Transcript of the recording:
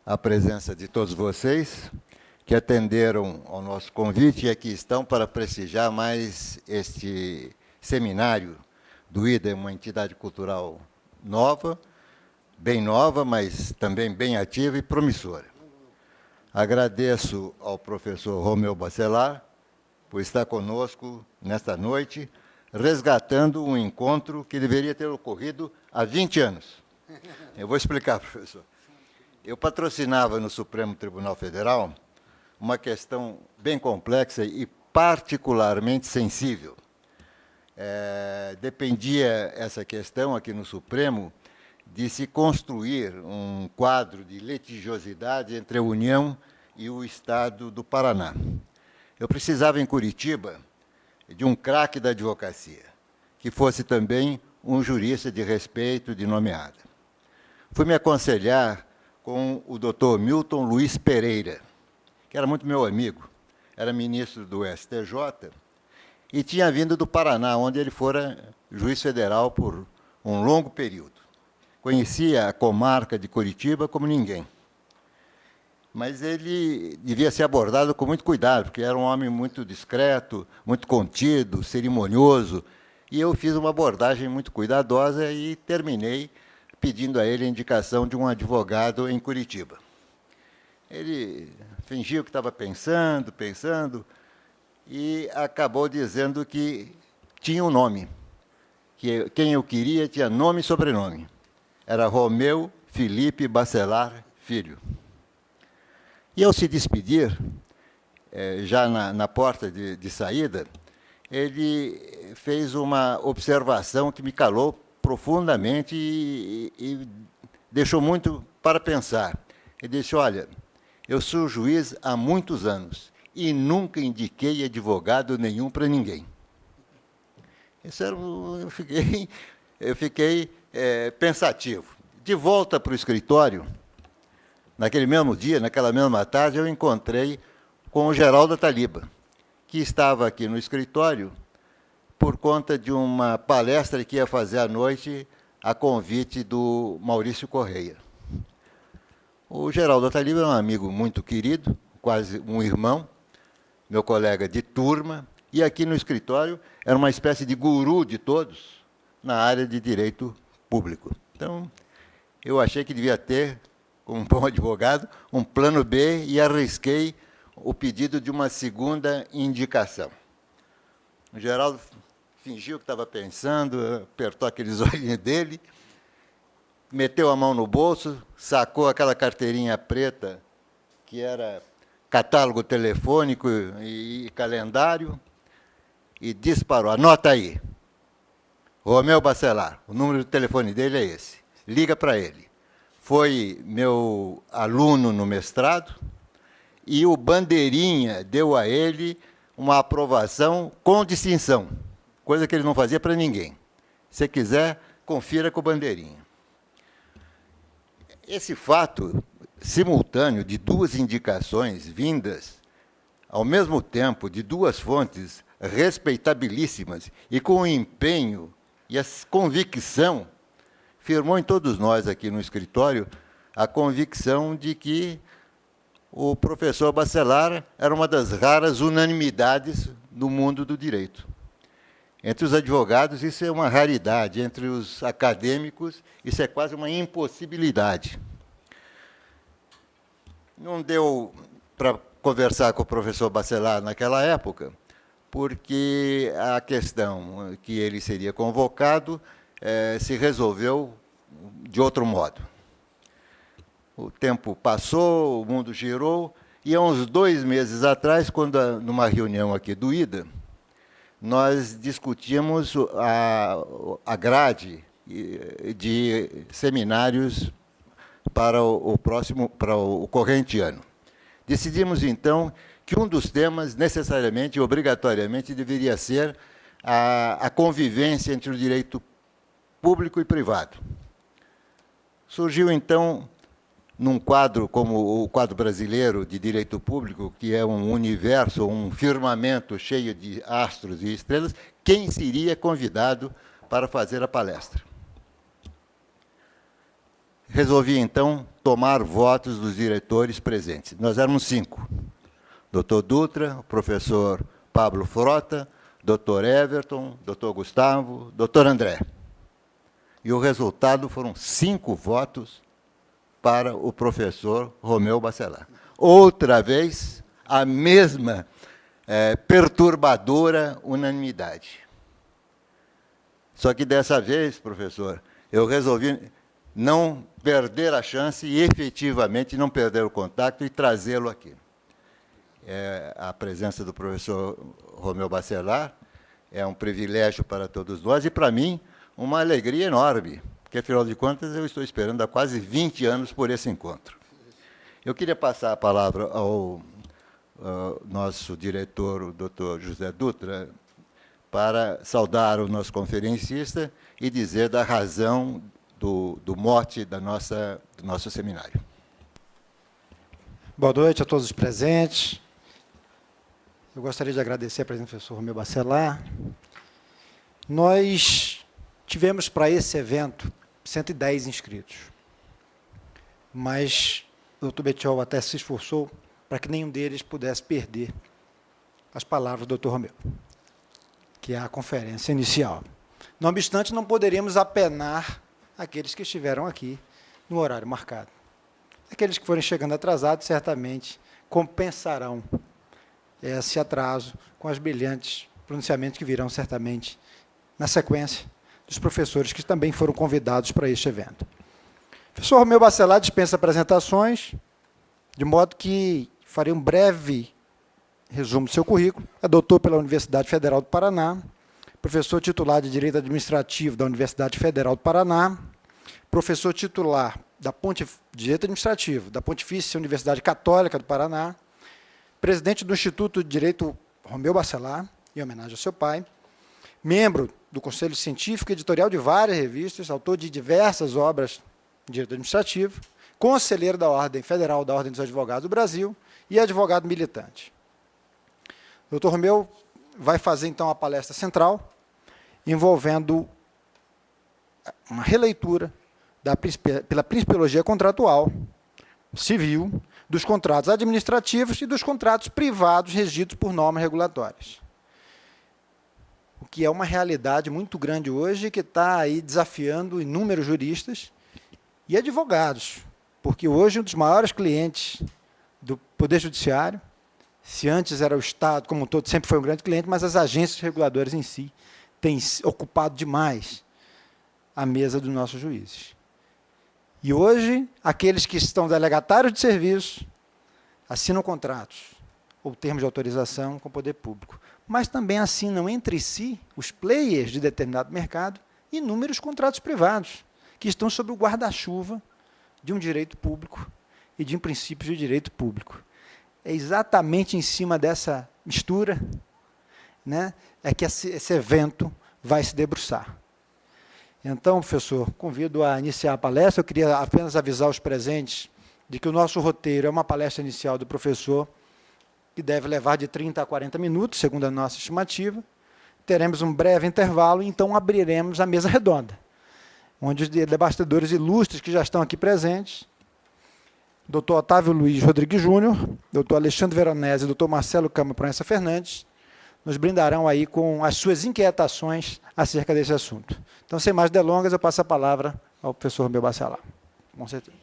a presença de todos vocês que atenderam ao nosso convite e aqui estão para prestigiar mais este seminário do IDA, uma entidade cultural nova, bem nova, mas também bem ativa e promissora. Agradeço ao professor Romeu Bacelar por estar conosco nesta noite, resgatando um encontro que deveria ter ocorrido há 20 anos. Eu vou explicar, professor. Eu patrocinava no Supremo Tribunal Federal uma questão bem complexa e particularmente sensível. Dependia essa questão aqui no Supremo de se construir um quadro de litigiosidade entre a União e o Estado do Paraná. Eu precisava, em Curitiba, de um craque da advocacia, que fosse também um jurista de respeito, de nomeada. Fui me aconselhar com o doutor Milton Luiz Pereira, que era muito meu amigo, era ministro do STJ, e tinha vindo do Paraná, onde ele fora juiz federal por um longo período. Conhecia a comarca de Curitiba como ninguém. Mas ele devia ser abordado com muito cuidado, porque era um homem muito discreto, muito contido, cerimonioso, e eu fiz uma abordagem muito cuidadosa e terminei pedindo a ele a indicação de um advogado em Curitiba. Ele fingiu que estava pensando, e acabou dizendo que tinha um nome, que quem eu queria tinha nome e sobrenome. Era Romeu Felipe Bacelar Filho. E ao se despedir, já na porta de saída, ele fez uma observação que me calou profundamente e deixou muito para pensar. Ele disse, olha, eu sou juiz há muitos anos e nunca indiquei advogado nenhum para ninguém. Eu fiquei pensativo. De volta para o escritório, naquele mesmo dia, naquela mesma tarde, eu encontrei com o Geraldo Ataliba, que estava aqui no escritório por conta de uma palestra que ia fazer à noite a convite do Maurício Correia. O Geraldo Ataliba é um amigo muito querido, quase um irmão, meu colega de turma, e aqui no escritório era uma espécie de guru de todos na área de direito público. Então, eu achei que devia ter, como um bom advogado, um plano B e arrisquei o pedido de uma segunda indicação. O Geraldo fingiu que estava pensando, apertou aqueles olhinhos dele, meteu a mão no bolso, sacou aquela carteirinha preta, que era catálogo telefônico e calendário, e disparou. Anota aí. Romeu Bacelar, o número do telefone dele é esse. Liga para ele. Foi meu aluno no mestrado, e o Bandeirinha deu a ele uma aprovação com distinção, coisa que ele não fazia para ninguém. Se quiser, confira com o Bandeirinha. Esse fato simultâneo de duas indicações vindas ao mesmo tempo de duas fontes respeitabilíssimas e com o empenho e a convicção, firmou em todos nós aqui no escritório a convicção de que o professor Bacelar era uma das raras unanimidades do mundo do direito. Entre os advogados, isso é uma raridade. Entre os acadêmicos, isso é quase uma impossibilidade. Não deu para conversar com o professor Bacelar naquela época, porque a questão que ele seria convocado se resolveu de outro modo. O tempo passou, o mundo girou, e há uns 2 meses atrás, quando, numa reunião aqui do IDA, nós discutimos a grade de seminários para o corrente ano. Decidimos, então, que um dos temas, necessariamente e obrigatoriamente, deveria ser a convivência entre o direito público e privado. Surgiu, então, num quadro como o quadro brasileiro de direito público, que é um universo, um firmamento cheio de astros e estrelas, quem seria convidado para fazer a palestra? Resolvi, então, tomar votos dos diretores presentes. Nós éramos 5. Dr. Dutra, o professor Pablo Frota, Dr. Everton, Dr. Gustavo, Dr. André. E o resultado foram 5 votos para o professor Romeu Bacelar. Outra vez, a mesma perturbadora unanimidade. Só que dessa vez, professor, eu resolvi não perder a chance e efetivamente não perder o contato e trazê-lo aqui. A presença do professor Romeu Bacelar é um privilégio para todos nós e, para mim, uma alegria enorme, porque, afinal de contas, eu estou esperando há quase 20 anos por esse encontro. Eu queria passar a palavra ao nosso diretor, o Dr. José Dutra, para saudar o nosso conferencista e dizer da razão do mote do nosso seminário. Boa noite a todos os presentes. Eu gostaria de agradecer a presença do professor Romeu Bacelar. Nós tivemos para esse evento 110 inscritos, mas o Dr. Bettiol até se esforçou para que nenhum deles pudesse perder as palavras do Dr. Romeu, que é a conferência inicial. Não obstante, não poderíamos apenar aqueles que estiveram aqui no horário marcado. Aqueles que forem chegando atrasados, certamente, compensarão esse atraso com os brilhantes pronunciamentos que virão, certamente, na sequência dos professores que também foram convidados para este evento. O professor Romeu Bacelar dispensa apresentações, de modo que farei um breve resumo do seu currículo. É doutor pela Universidade Federal do Paraná, professor titular de Direito Administrativo da Universidade Federal do Paraná, professor titular de Direito Administrativo da Pontifícia Universidade Católica do Paraná, presidente do Instituto de Direito Romeu Bacelar, em homenagem ao seu pai, membro do Conselho Científico e Editorial de várias revistas, autor de diversas obras de direito administrativo, conselheiro da Ordem Federal da Ordem dos Advogados do Brasil e advogado militante. O Dr. Romeu vai fazer, então, a palestra central, envolvendo uma releitura pela principiologia contratual, civil, dos contratos administrativos e dos contratos privados regidos por normas regulatórias. O que é uma realidade muito grande hoje, que está aí desafiando inúmeros juristas e advogados, porque hoje um dos maiores clientes do Poder Judiciário, se antes era o Estado como um todo, sempre foi um grande cliente, mas as agências reguladoras em si têm ocupado demais a mesa dos nossos juízes. E hoje, aqueles que estão delegatários de serviço assinam contratos ou termos de autorização com o poder público, mas também assinam entre si, os players de determinado mercado, inúmeros contratos privados, que estão sob o guarda-chuva de um direito público e de princípios de direito público. É exatamente em cima dessa mistura, né, é que esse evento vai se debruçar. Então, professor, convido a iniciar a palestra. Eu queria apenas avisar os presentes de que o nosso roteiro é uma palestra inicial do professor, que deve levar de 30 a 40 minutos, segundo a nossa estimativa. Teremos um breve intervalo e, então, abriremos a mesa redonda, onde os debatedores ilustres que já estão aqui presentes, Dr. Otávio Luiz Rodrigues Júnior, Dr. Alexandre Veronese e Dr. Marcelo Câmara Proença Fernandes, nos brindarão aí com as suas inquietações acerca desse assunto. Então, sem mais delongas, eu passo a palavra ao professor Romeu Bacelar. Com certeza.